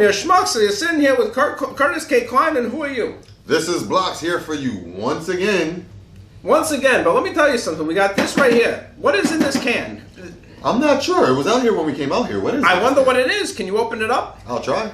you're schmucks, so you're sitting here with Curtis K. Klein, and who are you? This is Blocks here for you once again. Once again, but let me tell you something. We got this right here. What is in this can? I'm not sure. It was out here when we came out here. What is it? I wonder what it is. Can you open it up? I'll try.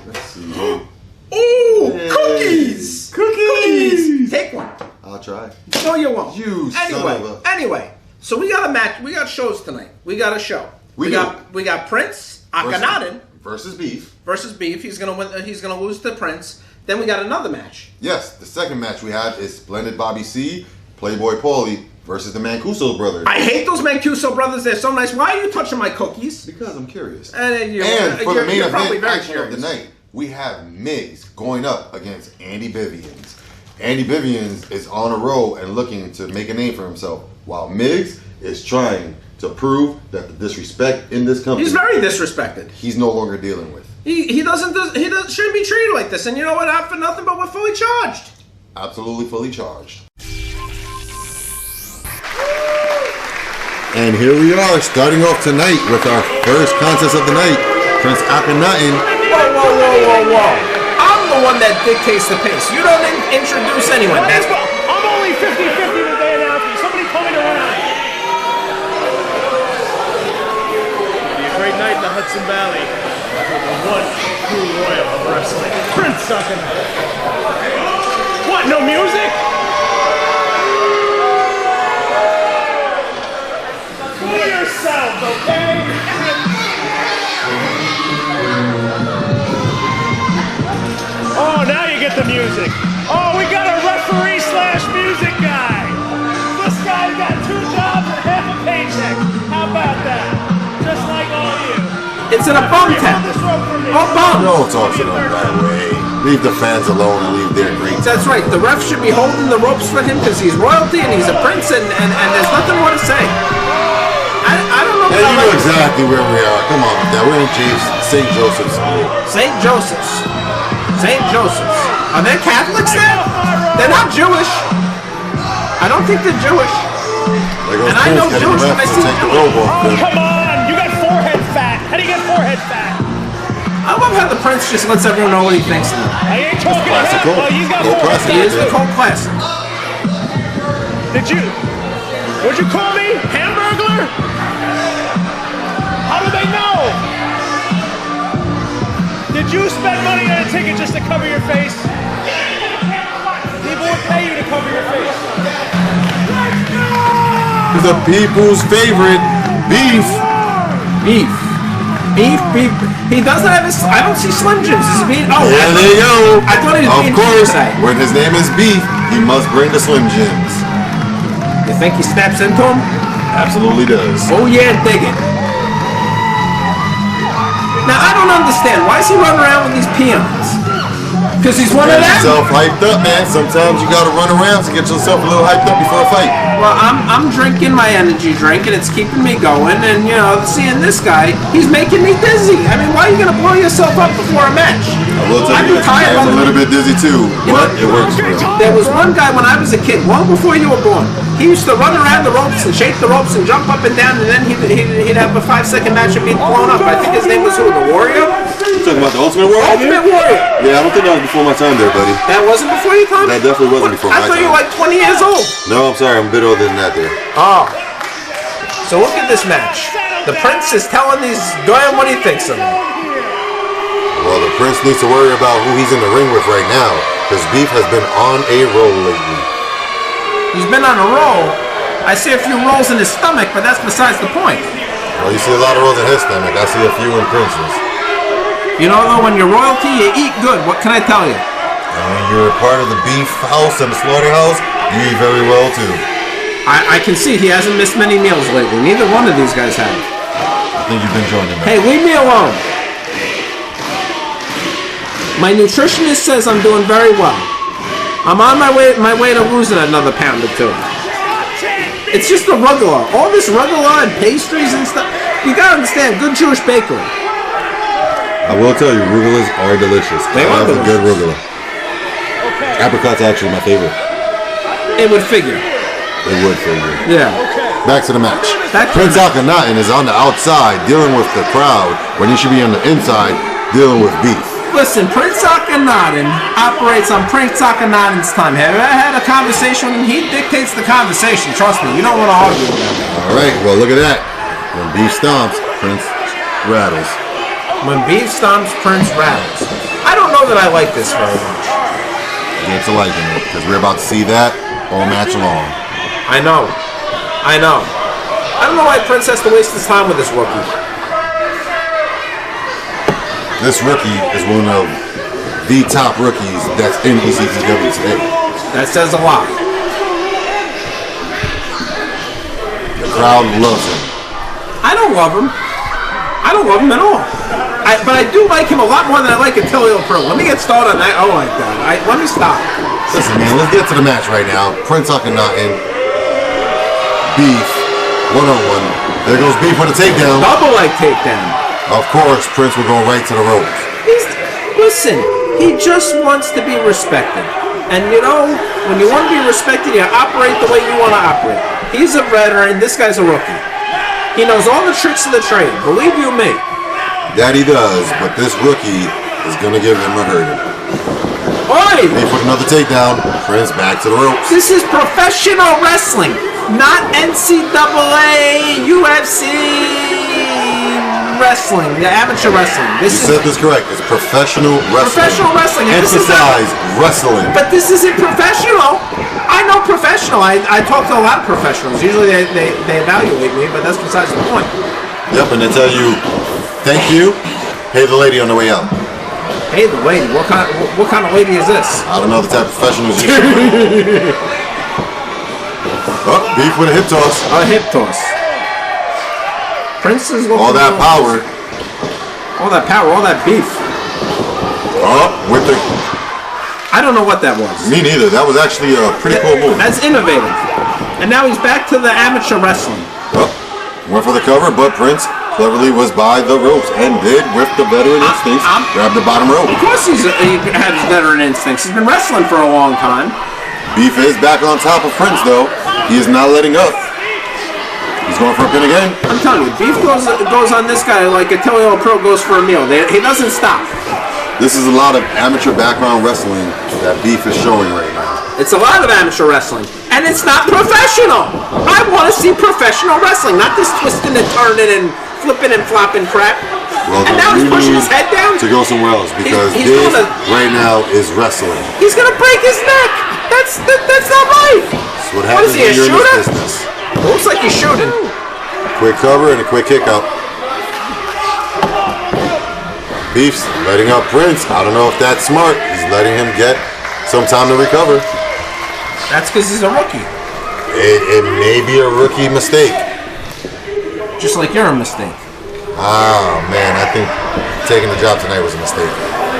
Let's see. Ooh, Hey. cookies! Cookies! Take one. I'll try. No, you won't. You son of a... Anyway, so we got a match. We got shows tonight. We got a show. We got Prince Akhenaten versus Beef. He's gonna win. He's gonna lose to Prince. Then we got another match. Yes, the second match we have is Splendid Bobby C, Playboy Paulie versus the Mancuso brothers. I hate those Mancuso brothers. They're so nice. Why are you touching my cookies? Because I'm curious. And for the main event action of the night, we have Migs going up against Andy Vivians. Andy Vivians is on a roll and looking to make a name for himself, while Migs is trying to prove that the disrespect in this company, he's very disrespected, he's no longer dealing with. He shouldn't be treated like this. And you know what? Not for nothing, but we're fully charged. Absolutely fully charged. And here we are, starting off tonight with our first contest of the night, Prince Akhenaten. Whoa. I'm the one that dictates the pace. You don't introduce anyone. I'm only 50-50 that they announced me. Somebody call me to run out. It'll be a great night in the Hudson Valley. The one true royal of wrestling, Prince Akhenaten. What, no music? Fool yourself, okay? Oh, now you get the music. Oh, we got a referee/music guy. This guy's got 2 jobs and half a paycheck. How about that? Just like all you. It's in a bum tent. Oh, bum. Don't talk to them that way. Leave the fans alone and leave their great. That's right. The ref should be holding the ropes for him because he's royalty and he's a prince and there's nothing more to say. I don't know. Hey, you know exactly where we are. Come on, now we're in St. Joseph's School. St. Joseph's. St. Joseph's. Are they Catholics there? They're not Jewish. I don't think they're Jewish. And I know Jewish when I see Jewish. Oh, come on! You got forehead fat. How do you get forehead fat? I love how the prince just lets everyone know what he thinks of them. I ain't talking Classic about. Oh, he's got forehead He fat. is the Cold Classic. What'd you call me? Hamburglar? How do they know? Did you spend money on a ticket just to cover your face? People would pay you to cover your face. The people's favorite, Beef. Beef. He doesn't have his. I don't see Slim Jims. Is he being? Oh, There they go. I thought he was being. Of course, tonight. when his name is Beef, he must bring the Slim Jims. You think he snaps into him? Absolutely does. Oh yeah, dig it. Now I don't understand. Why is he running around with these peons? Because he's one of Get them. yourself hyped up, man. Sometimes you gotta run around to get yourself a little hyped up before a fight. Well, I'm drinking my energy drink and it's keeping me going. And you know, seeing this guy, he's making me dizzy. I mean, why are you gonna blow yourself up before a match? I will tell you, I am a little bit dizzy too, but it works for him. There was one guy when I was a kid, long before you were born. He used to run around the ropes and shake the ropes and jump up and down, and then he'd have a 5-second match of being blown up. I think his name was who? The Warrior? You talking about the Ultimate Warrior? Ultimate Warrior. Yeah, I don't think that was before my time there, buddy. That wasn't before your time? That definitely wasn't before my time. I thought you were like 20 years old. No, I'm sorry, I'm a bit older than that there. Oh. So look at this match. The Prince is telling these Doyle what he thinks of him. Well, the Prince needs to worry about who he's in the ring with right now, because Beef has been on a roll lately. He's been on a roll. I see a few rolls in his stomach, but that's besides the point. Well, you see a lot of rolls in his stomach. I see a few in Prince's. You know, though, when you're royalty, you eat good. What can I tell you? And when you're a part of the Beef House and the Slaughterhouse, you eat very well, too. I can see he hasn't missed many meals lately. Neither one of these guys have. I think you've been joining them. Hey, leave me alone. My nutritionist says I'm doing very well. I'm on my way to losing another pound or 2. It's just the rugula. All this rugula and pastries and stuff. You gotta understand, good Jewish bakery. I will tell you, rugulas are delicious. They are a good delicious. rugula. Apricot's actually my favorite. It would figure. It would figure. Yeah. Back to the match. Back to Prince the match. Akhenaten is on the outside dealing with the crowd when he should be on the inside dealing with Beef. Listen, Prince Akhenaten operates on Prince Akhenaten's time. Have you ever had a conversation with him? He dictates the conversation. Trust me, you don't want to argue with him. All right, well, look at that. When Beef stomps, Prince rattles. When Beef stomps, Prince rattles. I don't know that I like this very much. Get to liking it, because we're about to see that all match long. I know. I don't know why Prince has to waste his time with this rookie. This rookie is one of the top rookies that's in ECPW today. That says a lot. The crowd loves him. I don't love him. I don't love him at all. But I do like him a lot more than I like Attilio Pro. Let me get started on that. Oh my God. Let me stop. Listen, man, let's get to the match right now. Prince Akhenaten, Beef, one-on-one. There goes Beef with a takedown. Double leg takedown. Of course, Prince will go right to the ropes. Listen, he just wants to be respected. And you know, when you want to be respected, you operate the way you want to operate. He's a veteran. This guy's a rookie. He knows all the tricks of the trade. Believe you me. That he does, but this rookie is going to give him a hurting. Oi! Beef with another takedown. Prince back to the ropes. This is professional wrestling, not NCAA, UFC wrestling, the amateur wrestling. You said this correct. It's professional wrestling. Professional wrestling. Emphasize wrestling. But this isn't professional. I know professional. I talk to a lot of professionals. Usually they evaluate me, but that's besides the point. Yep, and they tell you, thank you, pay the lady on the way out. Hey, the lady. What kind of lady is this? I don't know the type of professionals you should. Oh, Beef with a hip toss. A hip toss. Prince is looking all that power. All that power, all that beef. Oh, with the... I don't know what that was. Me neither. That was actually a pretty cool move. That's innovative. And now he's back to the amateur wrestling. Oh, went for the cover, but Prince cleverly was by the ropes and did with the veteran instincts, grab the bottom rope. Of course he has veteran instincts. He's been wrestling for a long time. Beef is back on top of Prince, though. He is not letting up. He's going for a pin again. I'm telling you, Beef goes on this guy like Attilio Pro goes for a meal. He doesn't stop. This is a lot of amateur background wrestling that Beef is showing right now. It's a lot of amateur wrestling. And it's not professional. I want to see professional wrestling, not this twisting and turning and flipping and flopping crap. Well, and now he's pushing his head down. To go somewhere else because he's this right now is wrestling. He's going to break his neck. That's not right. That's what happens when you're in this business. Looks like he's shooting. Quick cover and a quick kick out. Beef's letting up Prince. I don't know if that's smart. He's letting him get some time to recover. That's because he's a rookie. It may be a rookie mistake. Just like you're a mistake. Oh, man. I think taking the job tonight was a mistake.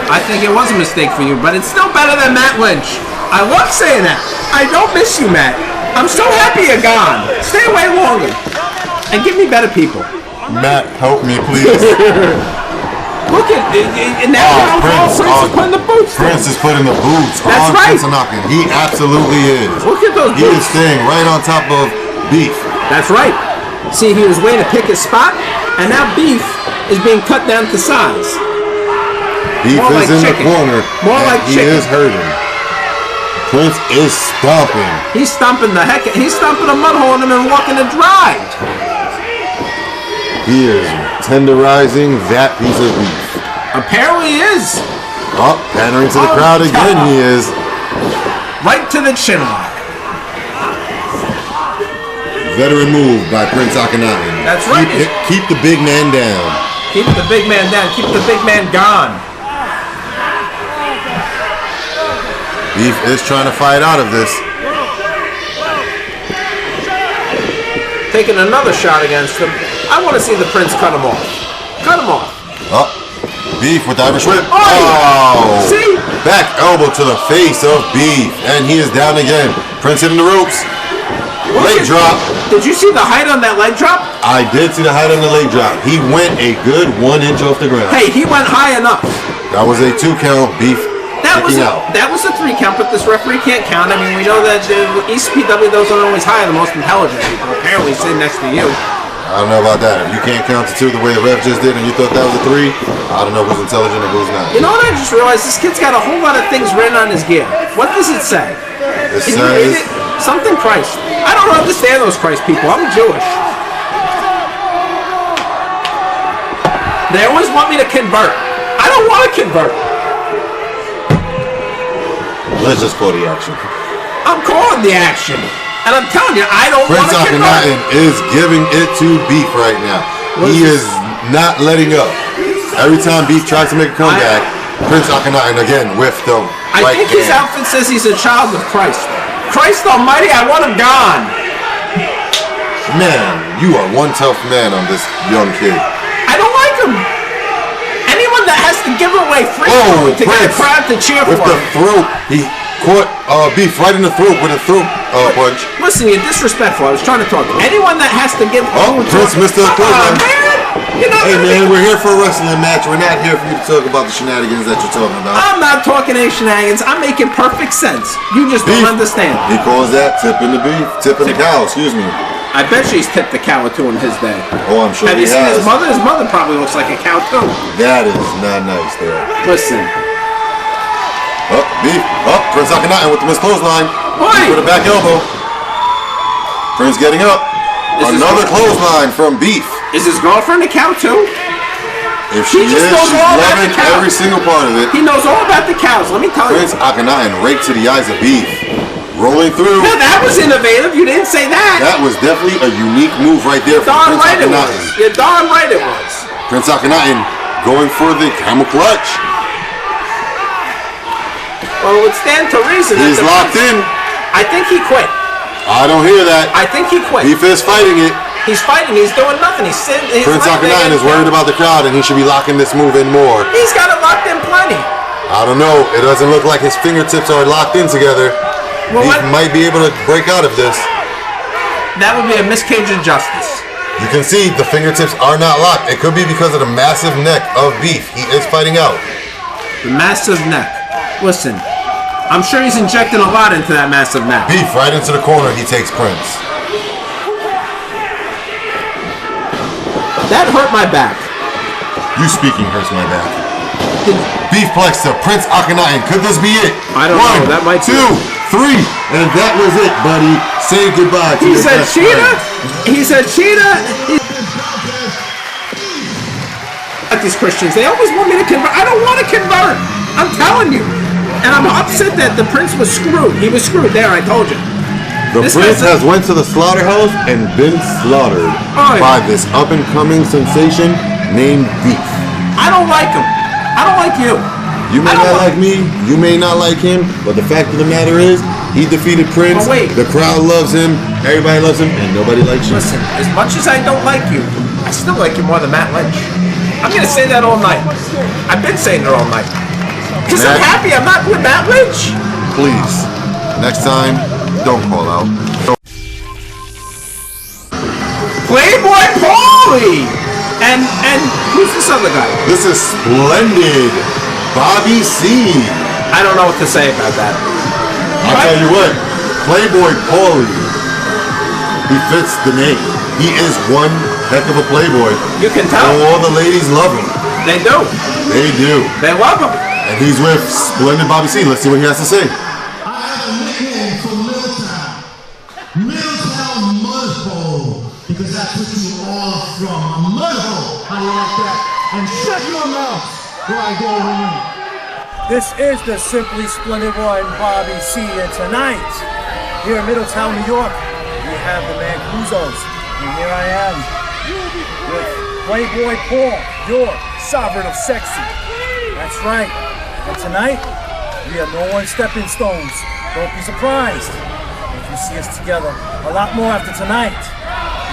I think it was a mistake for you, but it's still better than Matt Lynch. I love saying that. I don't miss you, Matt. I'm so happy you're gone. Stay away longer. And give me better people. Matt, help me, please. Look at and now Prince is putting the boots down. Prince is putting the boots That's on right. Prince Akhenaten. He absolutely is. Look at those boots. He is staying right on top of Beef. That's right. See, he was waiting to pick his spot, and now Beef is being cut down to size. Beef More is like in chicken. the corner. More and like he chicken. is hurting. Prince is stomping. He's stomping a mud hole in him and walking it dry. He is tenderizing that piece of beef. Apparently he is. Oh, pandering to the crowd again, he is. Right to the chin lock. Veteran move by Prince Akhenaten. That's right. Keep the big man down. Keep the big man down. Keep the big man gone. Beef is trying to fight out of this. Taking another shot against him. I want to see the Prince cut him off. Cut him off. Oh, Beef with the Irish whip. Oh! See? Back elbow to the face of Beef. And he is down again. Prince hitting the ropes. Leg drop. Did you see the height on that leg drop? I did see the height on the leg drop. He went a good 1 inch off the ground. Hey, he went high enough. That was a 2 count. Beef That was out. a 3 count, but this referee can't count. I mean, we know that the ECPW doesn't always hire the most intelligent people. Apparently, sitting next to you. I don't know about that. If you can't count to 2 the way the ref just did and you thought that was a 3, I don't know who's intelligent and who's not. You know what I just realized? This kid's got a whole lot of things written on his gear. What does it say? It Can you read it? Something Christ. I don't understand those Christ people. I'm Jewish. They always want me to convert. I don't want to convert. Let's just call the action. I'm calling the action. And I'm telling you, I don't want Prince to convert. Akhenaten is giving it to Beef right now. He is not letting up. Every time Beef tries to make a comeback, Prince Akhenaten again with the I right think his hand. outfit says he's a child of Christ. Christ Almighty, I want him gone. Man, you are one tough man on this young kid. I don't like him. Anyone that has to give away free food to get a crowd to cheer with for the him. throat, he caught Beef right in the throat with a throat punch. Listen, you're disrespectful. I was trying to talk. Anyone that has to give food Prince missed the clothesline. Hey man, we're here for a wrestling match. We're not here for you to talk about the shenanigans that you're talking about. I'm not talking any shenanigans. I'm making perfect sense. You just don't understand. He calls that tipping the beef, tipping the cow, excuse me. I bet she's tipped the cow or two in his day. Oh, I'm sure Have he you seen has. his mother? His mother probably looks like a cow too. That is not nice there. Listen. Beef. Prince Akhenaten with the missed clothesline. With a back elbow. Prince getting up. Another clothesline from Beef. Is his girlfriend a cow too? If she is, she's loving every single part of it. He knows all about the cows, let me tell you. Prince Akhenaten raked to the eyes of Beef. Rolling through. Yeah, that was innovative. You didn't say that. That was definitely a unique move right there from Prince Akhenaten. You're darn right it was. Prince Akhenaten going for the camel clutch. Well, it would stand to reason. He's locked in. I think he quit. I don't hear that. I think he quit. Beef is fighting it. He's fighting. He's doing nothing. He's sitting. Prince Akhenaten is worried about the crowd, and he should be locking this move in more. He's got it locked in plenty. I don't know. It doesn't look like his fingertips are locked in together. Well, Beef might be able to break out of this. That would be a miscage of justice. You can see the fingertips are not locked. It could be because of the massive neck of Beef. He is fighting out. The massive neck. Listen, I'm sure he's injecting a lot into that massive neck. Beef right into the corner. He takes Prince. That hurt my back. You speaking hurts my back. Beef Plex to Prince Akhenaten. Could this be it? I don't know. That might be 2, 3, and that was it, buddy. Say goodbye to He your said best cheetah. friend. He said cheetah. Like these Christians, they always want me to convert. I don't want to convert. I'm telling you. And I'm upset that the Prince was screwed. He was screwed. There, I told you. The Prince has went to the slaughterhouse and been slaughtered by this up-and-coming sensation named Beef. I don't like him. I don't like you. You may not like me, you may not like him, but the fact of the matter is, he defeated Prince, the crowd loves him, everybody loves him, and nobody likes you. Listen, as much as I don't like you, I still like you more than Matt Lynch. I'm going to say that all night. I've been saying it all night. Because I'm happy I'm not with Matt Lynch. Please, next time, don't call out. Playboy Paulie! And who's this other guy? This is Splendid Bobby C. I don't know what to say about that. I'll tell you what, Playboy Paulie, he fits the name. He is one heck of a playboy. You can tell. All the ladies love him. They do. They do. They love him. And he's with Splendid Bobby C. Let's see what he has to say. I have a nickname for Middletown. Middletown Mudhole. Because that's what you are from. A mudhole. How do you like that? And shut your mouth where I go in. This is the Simply Splendid Roy and Bobby C. And tonight, here in Middletown, New York, we have the man Cruzos. And here I am with Playboy Paul, your sovereign of sexy. That's right. And tonight, we are no one stepping stones. Don't be surprised if you see us together a lot more after tonight.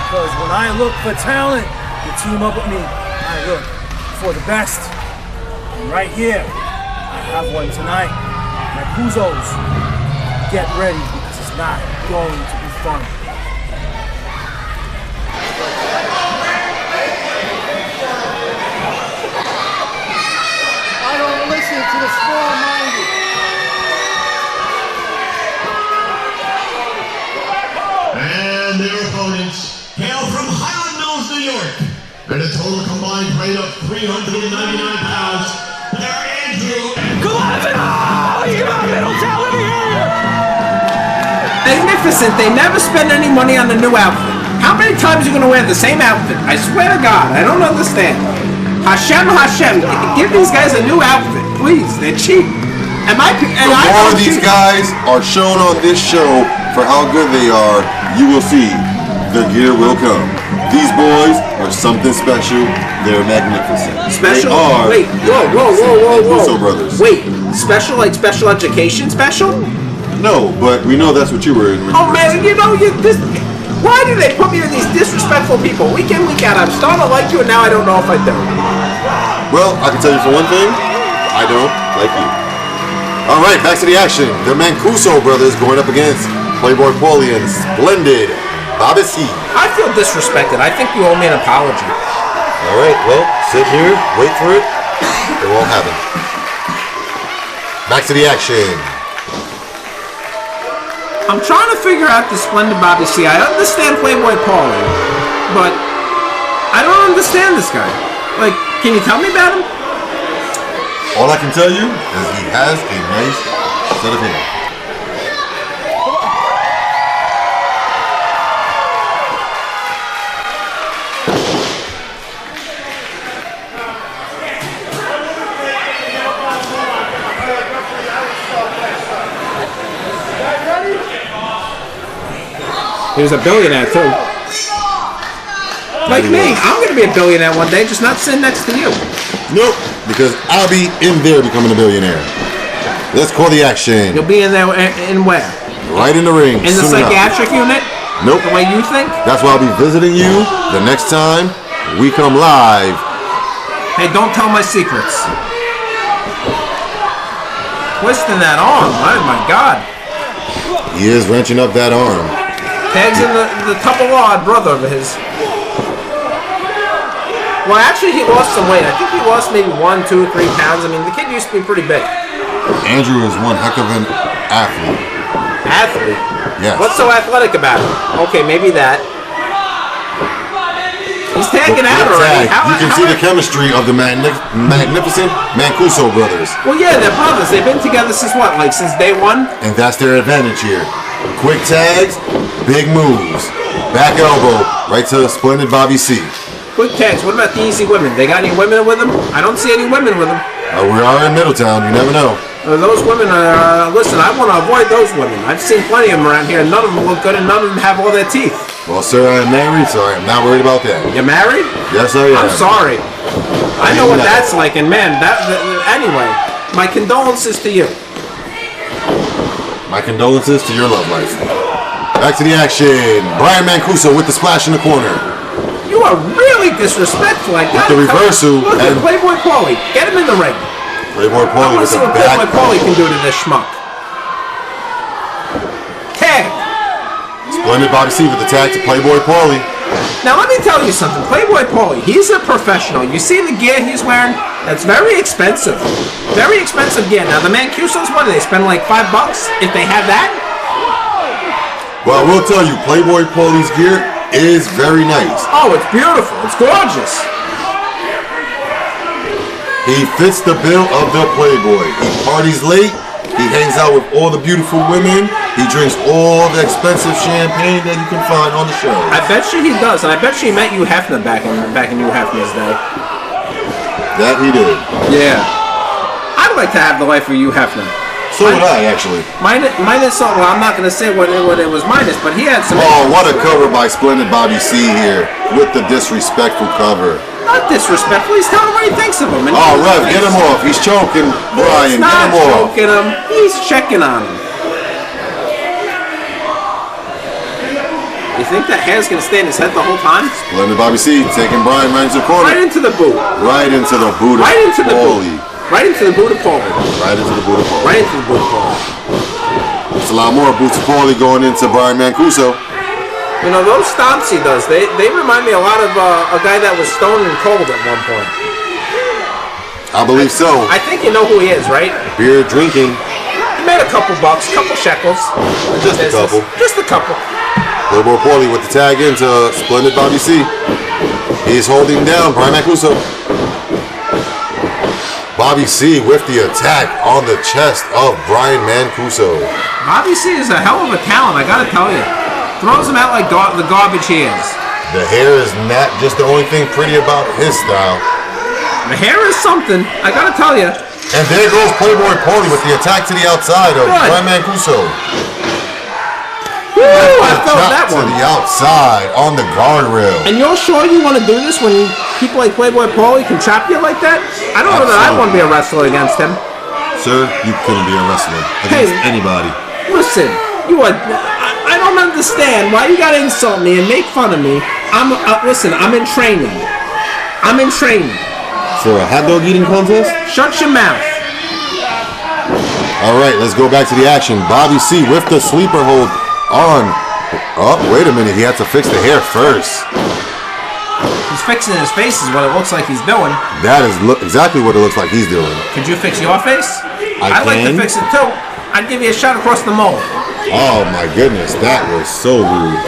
Because when I look for talent, you team up with me. I look for the best. And right here, I have one tonight. My Cruzos, get ready because it's not going to be fun. I don't listen to the small-minded. And their opponents hail from Highland Mills, New And a total combined weight of 399 pounds. They're Andrew and Come on, Middletown, let me hear you! Magnificent, they never spend any money on a new outfit. How many times are you going to wear the same outfit? I swear to God, I don't understand. Hashem, give these guys a new outfit, please. They're cheap. The more these guys are shown on this show for how good they are, you will see the gear will come. These boys are something special. They're magnificent. Special? They are. Wait, whoa. Russo brothers. Wait, special like special education special? No, but we know that's what you were in. Oh man, why do they put me with these disrespectful people week in, week out? I'm starting to like you, and now I don't know if I do. Well, I can tell you for one thing, I don't like you. All right, back to the action. The Mancuso brothers going up against Playboy Paulie and Splendid Bobby C. I feel disrespected. I think you owe me an apology. All right, well, sit here, wait for it. It won't happen. Back to the action. I'm trying to figure out the Splendid Bobby C. I understand Playboy Paulie, but I don't understand this guy. Like, can you tell me about him? All I can tell you is he has a nice set of hair. He was a billionaire too. Like me, I'm gonna be a billionaire one day, just not sitting next to you. Nope, because I'll be in there becoming a billionaire. Let's call the action. You'll be in there in where? Right in the ring. In the psychiatric unit? Nope. The way you think? That's why I'll be visiting you the next time we come live. Hey, don't tell my secrets. Twisting that arm, oh my God. He is wrenching up that arm. Tag's in the Tupperware brother of his. Well, actually, he lost some weight. I think he lost maybe 1, 2, 3 pounds. I mean, the kid used to be pretty big. Andrew is one heck of an athlete. Athlete? Yes. What's so athletic about him? Okay, maybe that. He's tagging out already. You can see the chemistry of the magnificent Mancuso brothers. Well, yeah, they're brothers. They've been together since what? Like since day one? And that's their advantage here. Quick tags, big moves. Back elbow, right to Splendid Bobby C. Quick tags. What about the Easy Women? They got any women with them? I don't see any women with them. We are in Middletown. You never know. Those women are... listen, I want to avoid those women. I've seen plenty of them around here. None of them look good, and none of them have all their teeth. Well, sir, I am married, so I am not worried about that. You're married? Yes, I am. I'm sorry. I know what that's like, and man, anyway, my condolences to you. My condolences to your love life. Back to the action. Brian Mancuso with the splash in the corner. You are really disrespectful. I got the reversal. Look at Playboy Paulie. Get him in the ring. Playboy Paulie with the back. I want to see what Playboy Paulie can do to this schmuck. Tag. Splendid Bobby C with the tag to Playboy Paulie. Now let me tell you something. Playboy Paulie, he's a professional. You see the gear he's wearing? That's very expensive. Very expensive gear. Now the Mancusos, what do they spend like $5 if they have that? Well, I will tell you, Playboy Paulie's gear is very nice. Oh, it's beautiful. It's gorgeous. He fits the bill of the Playboy. He parties late. He hangs out with all the beautiful women. He drinks all the expensive champagne that you can find on the show. I bet you he does, and I bet you he met Hugh Hefner back in Hugh Hefner's day. That he did. Yeah. I'd like to have the life of Hugh Hefner. So would I, actually. Minus, well, I'm not going to say what it was minus, but he had some... Oh, what a cover by Splendid Bobby C here with the disrespectful cover. Not disrespectful, he's telling what he thinks of him. Oh, Rev, get him off. He's choking Brian. He's not get him off. choking him. He's checking on him. You think that hair's going to stay in his head the whole time? Splendid Bobby C taking Brian right into the corner. Right into the boot. Right into the boot of Right into the boot. Paulie. Right into the boot of Paulie. Right into the boot of Paulie. Right into the boot of Paulie. There's a lot more boots of Paulie going into Brian Mancuso. You know, those stomps he does, they remind me a lot of a guy that was stoned and cold at one point. I believe so. I think you know who he is, right? Beer drinking. He made a couple bucks, couple shekels. Just a couple. Just a couple. Playboy Paulie with the tag into Splendid Bobby C. He's holding down Brian Mancuso. Bobby C with the attack on the chest of Brian Mancuso. Bobby C is a hell of a talent, I gotta tell you. Throws him out like the garbage he is. The hair is not just the only thing pretty about his style. The hair is something, I gotta tell you. And there goes Playboy Paulie with the attack to the outside of Brian Mancuso. I felt that to one. the outside on the guardrail. And you're sure you want to do this when people like Playboy Paulie can trap you like that? I don't know that I want to be a wrestler against him. Sir, you couldn't be a wrestler against anybody. Listen, I don't understand why you gotta insult me and make fun of me. Listen, I'm in training. I'm in training. For a hot dog eating contest? Shut your mouth. All right, let's go back to the action. Bobby C with the sleeper hold on. Oh, wait a minute. He had to fix the hair first. He's fixing his face is what it looks like he's doing. That is exactly what it looks like he's doing. Could you fix your face? I'd like to fix it too. I'd give you a shot across the mole. Oh my goodness, that was so rude.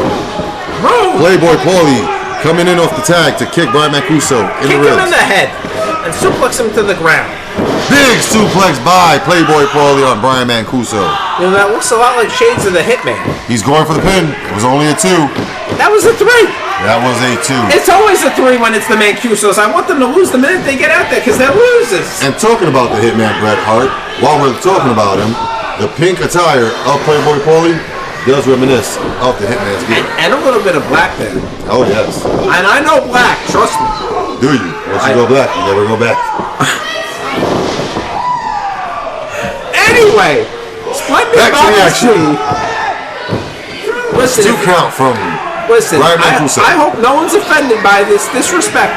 Rude! Playboy Paulie coming in off the tag to kick Brian Mancuso in the ribs. Kick him in the head and suplex him to the ground. Big suplex by Playboy Paulie on Brian Mancuso. You know, that looks a lot like shades of the Hitman. He's going for the pin. It was only a 2. That was a 3. That was a 2. It's always a 3 when it's the Mancusos. I want them to lose the minute they get out there because they're losers. And talking about the Hitman Bret Hart, while we're talking about him, the pink attire of Playboy Paulie does reminisce of the Hitman's gear. And a little bit of black there. Oh, yes. And I know black, trust me. Do you? Once you go black, you never go back. Anyway, splendid back to the action. Listen, 2 count from Brian Mancuso. I hope no one's offended by this disrespect.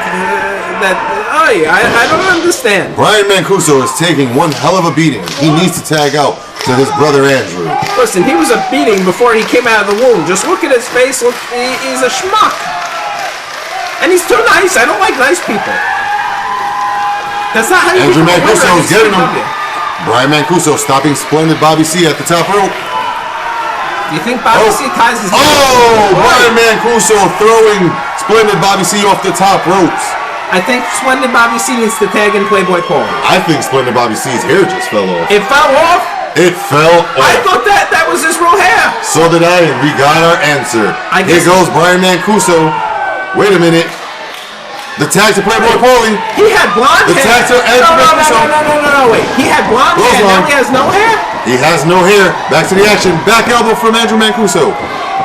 I don't understand. Brian Mancuso is taking one hell of a beating. He needs to tag out to his brother Andrew. Listen, he was a beating before he came out of the womb. Just look at his face. Look, he's a schmuck. And he's too nice. I don't like nice people. That's not how you Andrew become a winner Mancuso in is getting him. ECPW. Brian Mancuso stopping splendid Bobby C at the top rope. You think Bobby C ties his Brian Mancuso throwing splendid Bobby C off the top ropes. I think splendid Bobby C needs to tag in Playboy Paulie. I think splendid Bobby C's hair just fell off. It fell off? It fell off. I thought that was his real hair. So did I, and we got our answer. Here goes Brian Mancuso. Wait a minute. The tag to Playboy Paulie. He had blonde hair. The tag to Andrew Mancuso. No, wait. He had blonde hair, now he has no hair? He has no hair. Back to the action. Back elbow from Andrew Mancuso.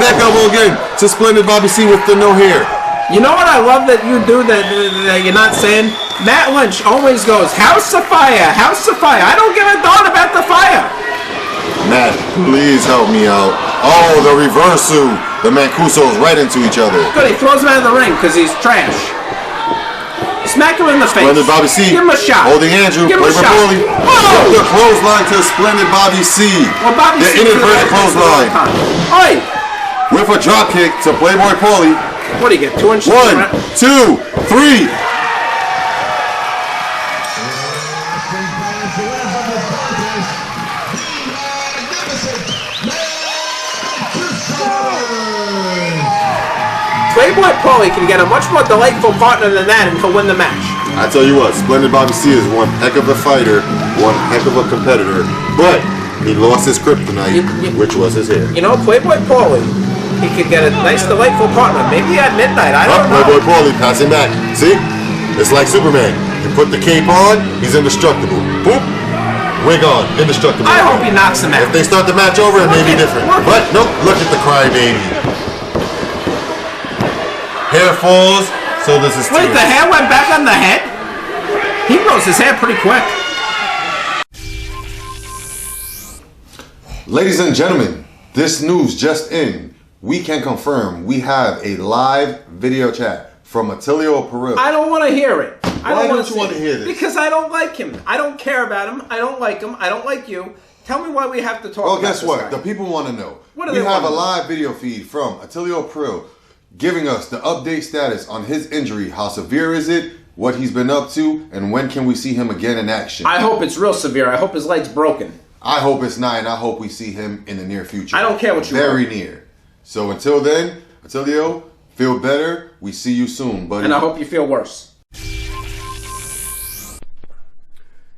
Back elbow again to splendid Bobby C with the no hair. You know what I love that you do that you're not saying? Matt Lynch always goes, House of Fire, House of Fire. I don't give a darn about the fire. Matt, please help me out. Oh, the reversal. The Mancusos right into each other. Good, he throws him out of the ring because he's trash. Smack him in the face. Splendid Bobby C. Give him a shot. Holding Andrew. Give him a shot. Oh! The clothesline to Splendid Bobby C. Well, Bobby the C inverted clothesline. Oi! With a drop kick to Playboy Paulie. What do you get? 2 inches? 1, 2, 3. Playboy Paulie can get a much more delightful partner than that and he'll win the match. I tell you what, Splendid Bobby C is one heck of a fighter, one heck of a competitor, but he lost his kryptonite, which was his hair. You know, Playboy Paulie, he could get a nice, delightful partner. Maybe at midnight, I don't know. Playboy Paulie passing back. See? It's like Superman. You put the cape on, he's indestructible. Boop. Wig on, indestructible. I hope he knocks him out. If they start the match over, it may be different. But nope, look at the crybaby. Hair falls, so does his tears. Wait, the hair went back on the head? He grows his hair pretty quick. Ladies and gentlemen, this news just in. We can confirm we have a live video chat from Attilio Peru. I don't want to hear it. Why don't you want to hear this? Because I don't like him. I don't care about him. I don't like him. I don't like you. Tell me why we have to talk about guess this what? guy. The people want to know. What do we they have a want to know? live video feed from Attilio Peru giving us the update status on his injury. How severe is it? What he's been up to? And when can we see him again in action? I hope it's real severe. I hope his leg's broken. I hope it's not, and I hope we see him in the near future. I don't care what you Very want. near. So until then, Attilio, Feel better. We see you soon, buddy. And I hope you feel worse.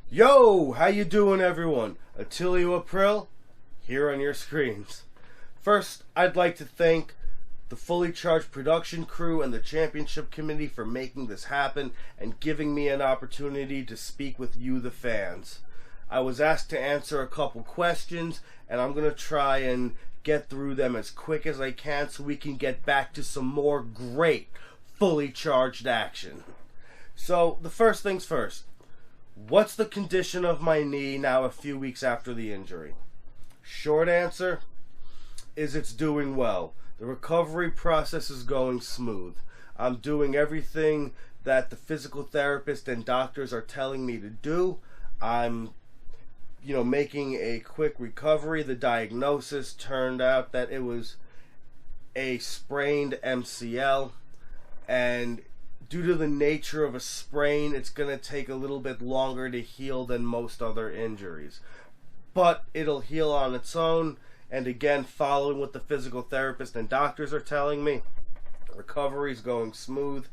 Yo, how you doing, everyone? Attilio April, here on your screens. First, I'd like to thank the Fully Charged production crew and the championship committee for making this happen and giving me an opportunity to speak with you, the fans. I was asked to answer a couple questions, and I'm going to try and get through them as quick as I can so we can get back to some more great Fully Charged action. So, the first things first. What's the condition of my knee now a few weeks after the injury? Short answer is it's doing well. The recovery process is going smooth. I'm doing everything that the physical therapist and doctors are telling me to do. I'm, making a quick recovery. The diagnosis turned out that it was a sprained MCL, and due to the nature of a sprain, it's going to take a little bit longer to heal than most other injuries. But it'll heal on its own. And again, following what the physical therapist and doctors are telling me, recovery's going smooth.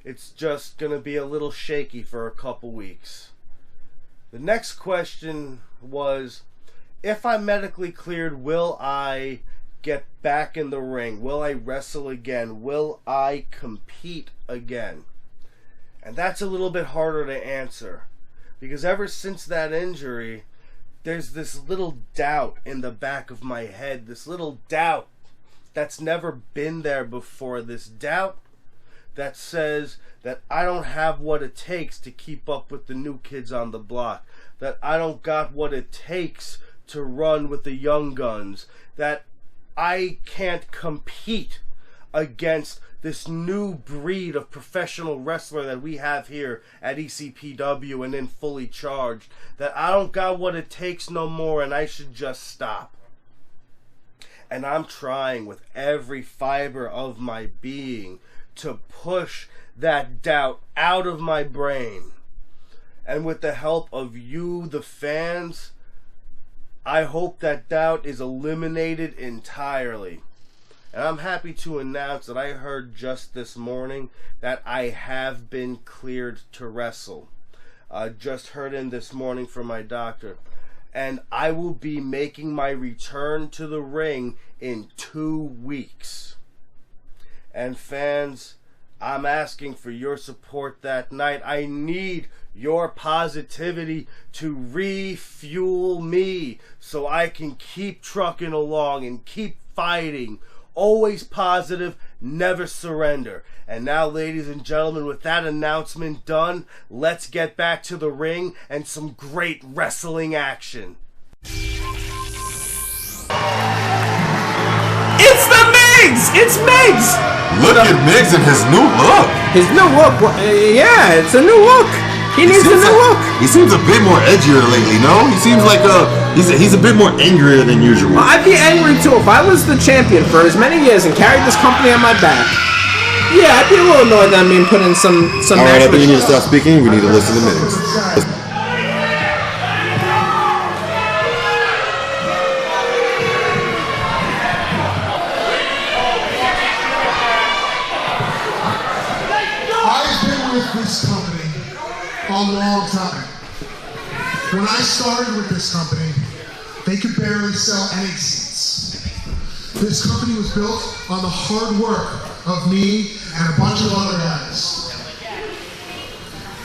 It's just going to be a little shaky for a couple weeks. The next question was, if I'm medically cleared, will I get back in the ring? Will I wrestle again? Will I compete again? And that's a little bit harder to answer, because ever since that injury, there's this little doubt in the back of my head, this little doubt that's never been there before, this doubt that says that I don't have what it takes to keep up with the new kids on the block, that I don't got what it takes to run with the young guns, that I can't compete against this new breed of professional wrestler that we have here at ECPW and in Fully Charged, that I don't got what it takes no more and I should just stop. And I'm trying with every fiber of my being to push that doubt out of my brain. And with the help of you, the fans, I hope that doubt is eliminated entirely. And I'm happy to announce that I heard just this morning that I have been cleared to wrestle. Just heard in this morning from my doctor. And I will be making my return to the ring in 2 weeks. And fans, I'm asking for your support that night. I need your positivity to refuel me so I can keep trucking along and keep fighting. Always positive, never surrender. And now, ladies and gentlemen, with that announcement done, let's get back to the ring and some great wrestling action. It's the Migs! It's Migs! Look at Migs and his new look. His new look? Yeah, it's a new look. He needs a new look. He seems a bit more edgier lately, no? He seems like he's a bit more angrier than usual. Well, I'd be angry too if I was the champion for as many years and carried this company on my back. Yeah, I'd be a little annoyed that I'm being put in some All right, I think you need to stop speaking. We need to listen to Migs. This company a long time. When I started with this company, they could barely sell any seats. This company was built on the hard work of me and a bunch of other guys.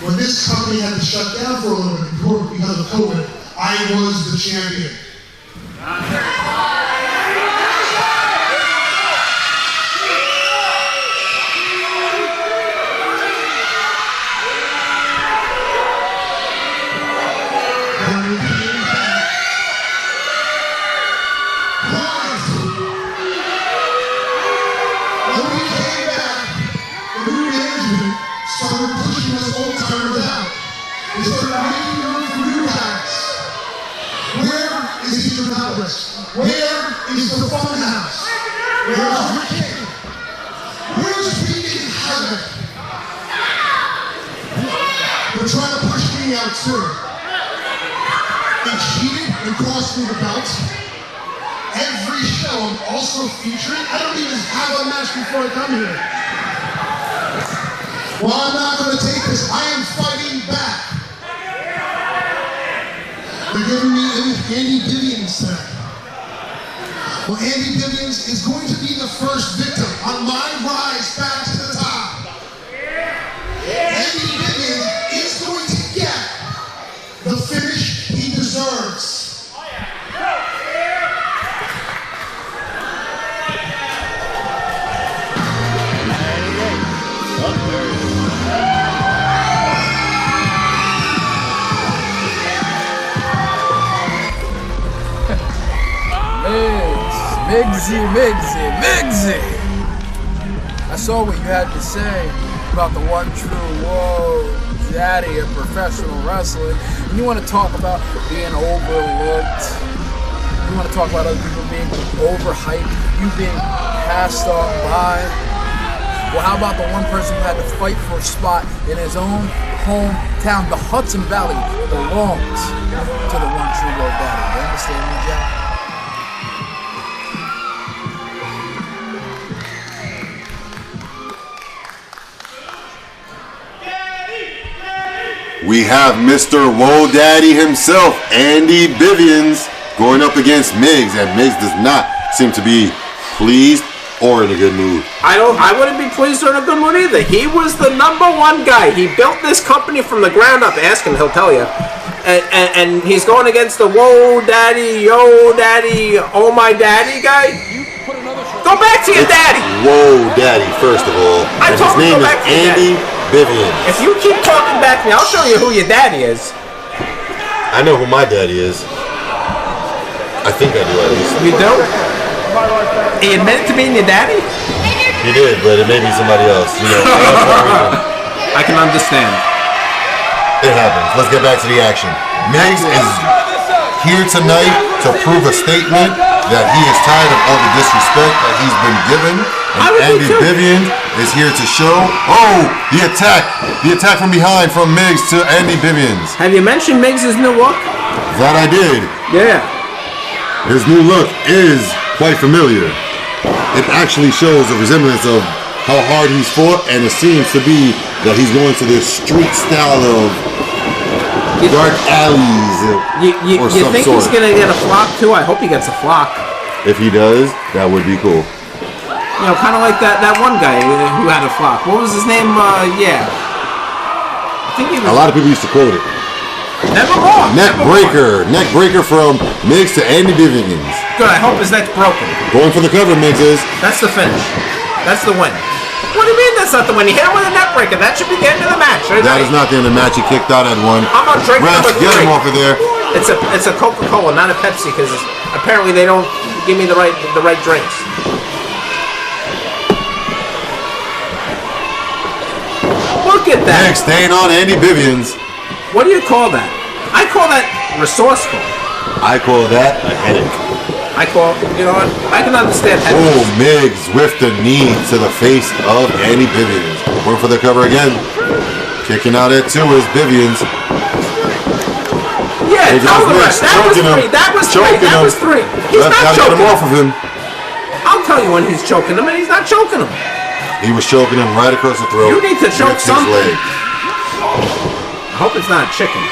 When this company had to shut down for a little bit because of COVID, I was the champion. Where is the fun house? Where's Rick King? Where's Pete in heaven? They're trying to push me out too. They cheated and cost me the belt. Every show I'm also featuring, I don't even have a match before I come here. Well, I'm not going to take this. I am fighting back. They're giving me Andy Vivians tonight. Well, Andy Vivians is going to be the first victim on my rise back to the top. Andy Vivians is going to get the finish he deserves. Migsy. I saw what you had to say about the one true daddy of professional wrestling. And you want to talk about being overlooked. You want to talk about other people being overhyped, you being passed on by. Well, how about the one person who had to fight for a spot in his own hometown? The Hudson Valley belongs to the one true daddy. You understand me, Jack? We have Mr. Whoa Daddy himself, Andy Vivians, going up against Miggs, and Miggs does not seem to be pleased or in a good mood. I wouldn't be pleased or in a good mood either. He was the #1 guy. He built this company from the ground up. Ask him, he'll tell you. And he's going against the Whoa Daddy, Yo Daddy, Oh My Daddy guy. Go back to your daddy. Whoa Daddy, first of all. I And his told him name go is back to your Andy Vivian. If you keep talking back to me, I'll show you who your daddy is. I know who my daddy is. I think I do at least. You do? He admitted to being your daddy? He did, but it may be somebody else. You know, I can understand. it happens. Let's get back to the action. Miggs is here tonight to prove a statement that he is tired of all the disrespect that he's been given. And Andy Vivian is here to show, the attack from behind from Miggs to Andy Vivians. Have you mentioned Miggs' new look? That I did. Yeah. His new look is quite familiar. It actually shows a resemblance of how hard he's fought, and it seems to be that he's going to this street style of dark alleys You think he's going to get a flock too? I hope he gets a flock. If he does, that would be cool. You know, kind of like that one guy who had a flock. What was his name? I think he was... A lot of people used to quote it. Never wrong. Neck breaker from Miggs to Andy Vivians. Good, I hope his neck's broken. Going for the cover, Miggs is. That's the finish. That's the win. What do you mean that's not the win? He hit him with a neck breaker. That should be the end of the match. That is not the end of the match. He kicked out at one. I'm on drink number 3. Get him off of there. It's a Coca-Cola, not a Pepsi, because apparently they don't give me the right drinks. Look at that. Miggs staying on Andy Vivians. What do you call that? I call that resourceful. I call that a headache. I call, you know what? I can understand headaches. Miggs with the knee to the face of Andy Vivians. Going for the cover again. Kicking out at 2 is Vivians. Yeah, that was 3. He's not choking him off of him. I'll tell you when he's choking him, and he's not choking him. He was choking him right across the throat. You need to choke something. Leg. I hope it's not chicken.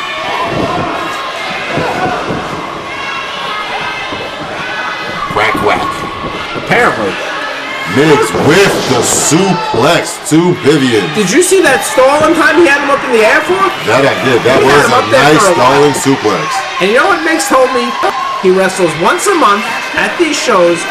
Quack. Apparently. Miggs with the suplex to Vivian. Did you see that stalling time he had him up in the air for? That I did. That was a nice stalling suplex. And you know what Miggs told me? He wrestles once a month at these shows.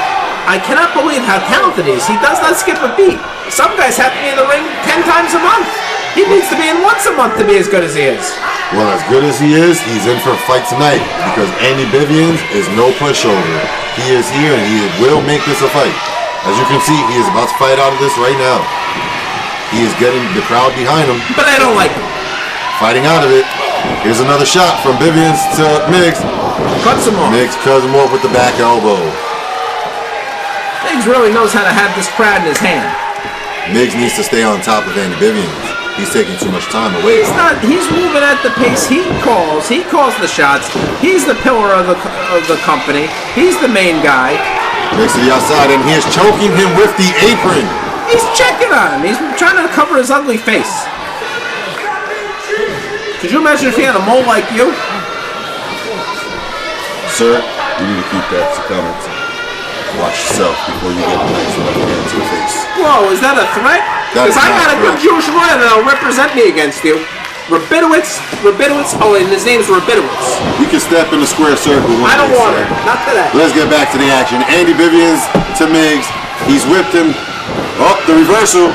I cannot believe how talented he is. He does not skip a beat. Some guys have to be in the ring 10 times a month. He needs to be in once a month to be as good as he is. Well, as good as he is, he's in for a fight tonight because Andy Vivians is no pushover. He is here and he will make this a fight. As you can see, he is about to fight out of this right now. He is getting the crowd behind him. But I don't like him. Fighting out of it. Here's another shot from Vivians to Miggs. Cuts him off. Miggs cuts him off with the back elbow. Miggs really knows how to have this crowd in his hand. Miggs needs to stay on top of Andy Vivians. He's taking too much time away. He's moving at the pace he calls. He calls the shots. He's the pillar of the company. He's the main guy. Miggs to the outside, and he is choking him with the apron. He's checking on him. He's trying to cover his ugly face. Could you imagine if he had a mole like you? Sir, you need to keep that to comments. Watch yourself before you get a nice left hand to the face. Whoa, is that a threat? Because I got a good Jewish lawyer that'll represent me against you. Rabinowitz, oh, and his name's Rabinowitz. You can step in the square circle. I don't want it. Not today. Let's get back to the action. Andy Bivens to Miggs. He's whipped him. Oh, the reversal.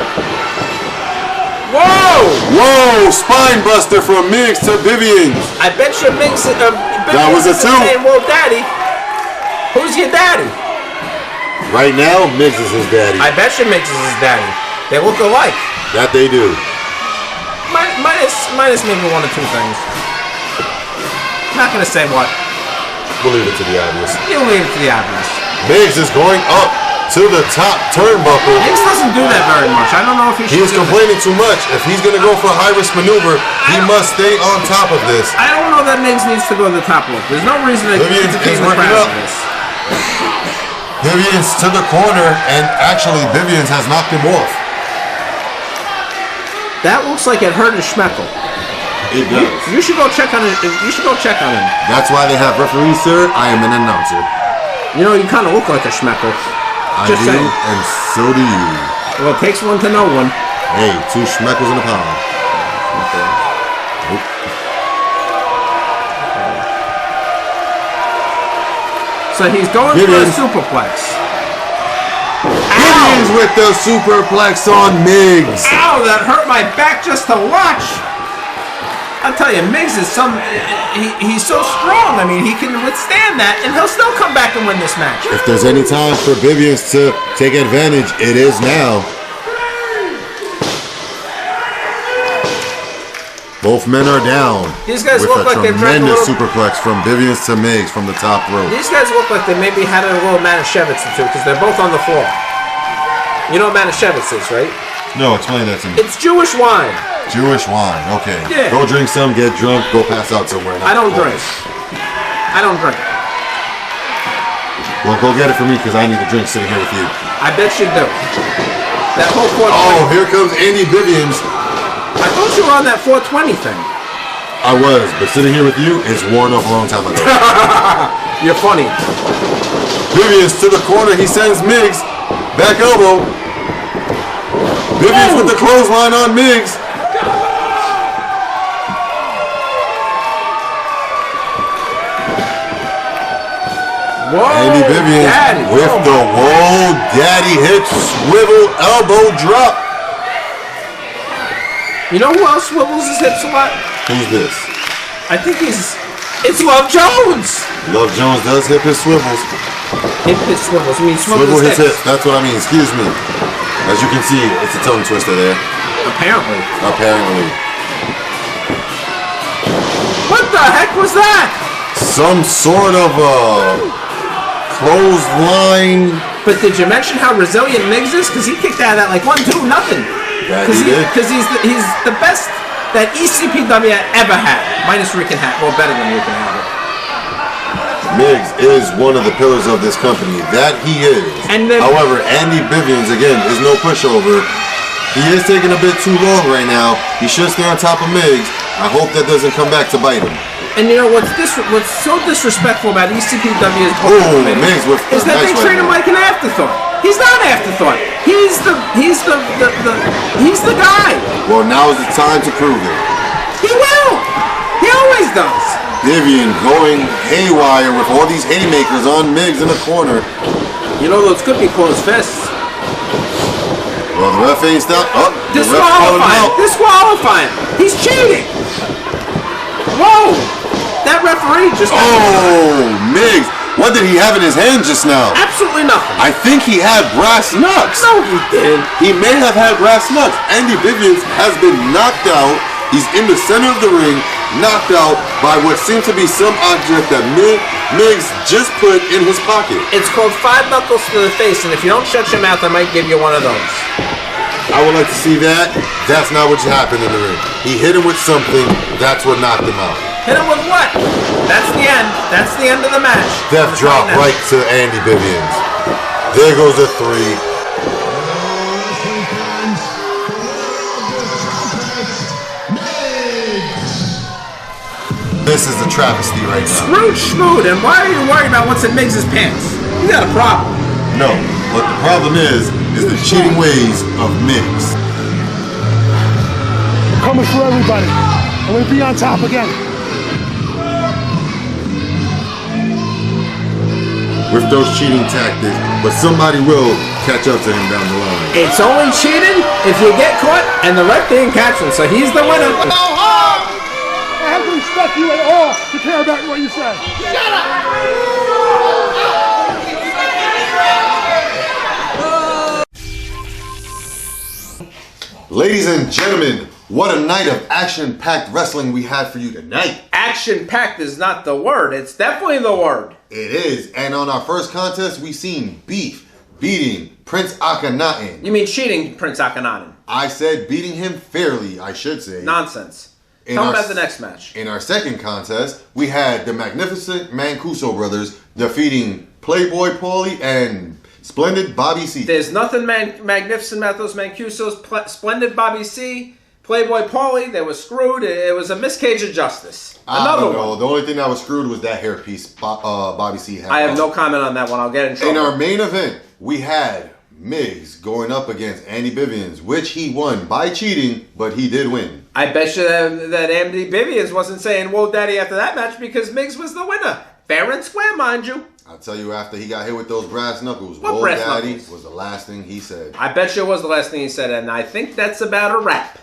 Whoa! Whoa! Spine buster from Miggs to Bivens. I bet you Miggs. That was a 2. Saying, well, Daddy, who's your daddy? Right now, Miggs is his daddy. I bet you Miggs is his daddy. They look alike. That they do. Minus maybe 1 or 2 things. Not gonna say what. We'll leave it to the obvious. You'll leave it to the obvious. Miggs is going up to the top turnbuckle. Miggs doesn't do that very much. I don't know if he should. He's complaining too much. If he's going to go for a high-risk maneuver, he must stay on top of this. I don't know that Miggs needs to go to the top rope. There's no reason to Bivens entertain is the working crowd up. for this. Bivens to the corner, and actually Bivens has knocked him off. That looks like it hurt his schmeckle. It does. You should go check on it. You should go check on him. That's why they have referees, sir. I am an announcer. You know, you kind of look like a schmeckle. I Just do, saying. and so do you. Well, it takes one to know one. Hey, 2 schmeckles in a pile. Nope. So he's going for a Bivens. superplex. Bivens with the superplex on Miggs. Ow, that hurt my back just to watch. I'll tell you, Miggs is he's so strong. I mean, he can withstand that, and he'll still come back and win this match. If there's any time for Bivens to take advantage, it is now. Both men are down. These guys with look a like they've drank a tremendous little. superplex from Bivens to Miggs from the top rope. These guys look like they maybe had a little Manischewitz or two because they're both on the floor. You know what Manischewitz is, right? No, explain that to me. It's Jewish wine. Jewish wine, okay. Yeah. Go drink some, get drunk, go pass out somewhere. I don't drink. I don't drink. Well, go get it for me because I need a drink sitting here with you. I bet you do. That whole 420. Oh, here comes Andy Bivens. I thought you were on that 420 thing. I was, but sitting here with you is worn off a long time ago. You're funny. Bivens to the corner, he sends Miggs. Back elbow. Bivens with the clothesline on Miggs. Whoa, Andy Bivens Daddy. with the whoa daddy hit swivel elbow drop. You know who else swivels his hips a lot? Who's this? I think it's Love Jones. Love Jones does hip his swivels. Hip his swivels. I mean, Swivel his hips. That's what I mean. Excuse me. As you can see, it's a tongue twister there. Apparently. Apparently. What the heck was that? Some sort of clothesline. But did you mention how resilient Miggs is? Because he kicked out of that like 1-2 nothing. That he did. Because he's the best that ECPW ever had. Minus Rican hat. Well, better than Rican hat. Miggs is one of the pillars of this company. That he is. And then, however, Andy Bivens, again, is no pushover. He is taking a bit too long right now. He should stay on top of Miggs. I hope that doesn't come back to bite him. and you know what's so disrespectful about ECPW's Miggs with is that they treat him like an afterthought. He's not an afterthought. He's the guy. Well, now is the time to prove it. He will. He always does. Vivian going haywire with all these haymakers on Miggs in the corner. You know those could be closed fists. Well, the ref ain't stopped. Oh, the ref calling him Disqualifying. out. Disqualifying. He's cheating. Whoa. That referee just... Oh, Miggs. What did he have in his hand just now? Absolutely nothing. I think he had brass knucks. No, he didn't. He may have had brass knucks. Andy Bivens has been knocked out. He's in the center of the ring, knocked out by what seemed to be some object that Miggs just put in his pocket. It's called 5 knuckles to the face, and if you don't shut your mouth, I might give you one of those. I would like to see that. That's not what happened in the ring. He hit him with something. That's what knocked him out. Hit him with what? That's the end. That's the end of the match. Death drop right to Andy Bivens. There goes a 3. This is a travesty right now. Screwed, and why are you worried about what's in Miggs' pants? You got a problem. No, what the problem is the cheating ways of Miggs. Coming for everybody. I'm going to be on top again. With those cheating tactics, but somebody will catch up to him down the line. It's only cheating if you get caught and the ref didn't catch him, so he's the winner. I have to respect you at all to care about what you say. Shut up! Ladies and gentlemen, what a night of action-packed wrestling we had for you tonight. Action-packed is not the word. It's definitely the word. It is. And on our first contest, we seen Beef beating Prince Akhenaten. You mean cheating Prince Akhenaten? I said beating him fairly, I should say. Nonsense. Tell me about the next match. In our second contest, we had the magnificent Mancuso brothers defeating Playboy Paulie and Splendid Bobby C. There's nothing magnificent about those Mancusos. Splendid Bobby C, Playboy Paulie, they were screwed. It was a miscage of justice. Another one. The only thing that was screwed was that hairpiece Bobby C had. I have no comment on that one. I'll get in trouble. In our main event, we had Miggs going up against Andy Bivians, which he won by cheating, but he did win. I bet you that Andy Bivians wasn't saying, whoa, daddy, after that match because Miggs was the winner. Fair and square, mind you. I'll tell you, after he got hit with those brass knuckles, what whoa, brass daddy knuckles? Was the last thing he said. I bet you it was the last thing he said, and I think that's about a wrap.